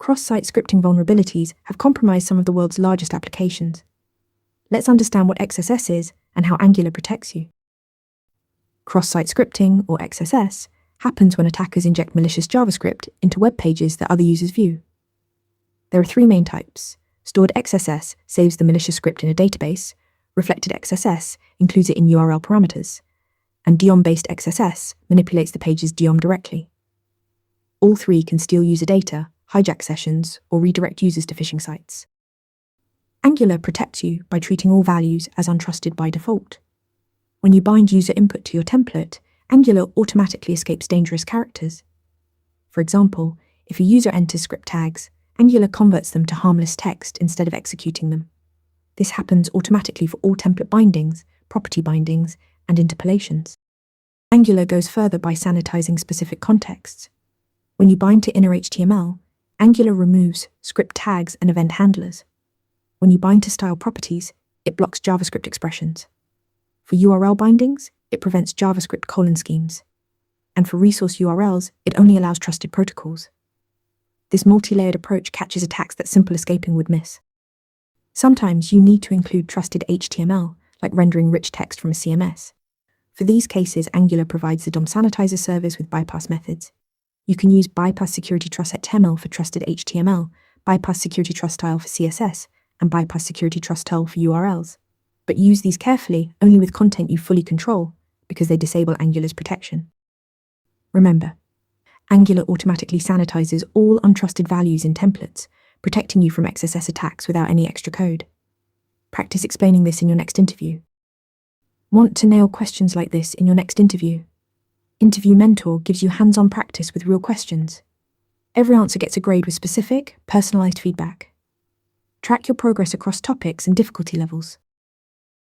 Cross-site scripting vulnerabilities have compromised some of the world's largest applications. Let's understand what XSS is and how Angular protects you. Cross-site scripting, or XSS, happens when attackers inject malicious JavaScript into web pages that other users view. There are three main types. Stored XSS saves the malicious script in a database, reflected XSS includes it in URL parameters, and DOM-based XSS manipulates the page's DOM directly. All three can steal user data, hijack sessions, or redirect users to phishing sites. Angular protects you by treating all values as untrusted by default. When you bind user input to your template, Angular automatically escapes dangerous characters. For example, if a user enters script tags, Angular converts them to harmless text instead of executing them. This happens automatically for all template bindings, property bindings, and interpolations. Angular goes further by sanitizing specific contexts. When you bind to inner HTML, Angular removes script tags and event handlers. When you bind to style properties, it blocks JavaScript expressions. For URL bindings, it prevents JavaScript colon schemes. And for resource URLs, it only allows trusted protocols. This multi-layered approach catches attacks that simple escaping would miss. Sometimes you need to include trusted HTML, like rendering rich text from a CMS. For these cases, Angular provides the DomSanitizer service with bypass methods. You can use bypass security trust HTML for trusted HTML, bypass security trust style for CSS, and bypass security trust style for URLs. But use these carefully, only with content you fully control, because they disable Angular's protection. Remember, Angular automatically sanitizes all untrusted values in templates, protecting you from XSS attacks without any extra code. Practice explaining this in your next interview. Want to nail questions like this in your next interview? Interview Mentor gives you hands-on practice with real questions. Every answer gets a grade with specific, personalized feedback. Track your progress across topics and difficulty levels.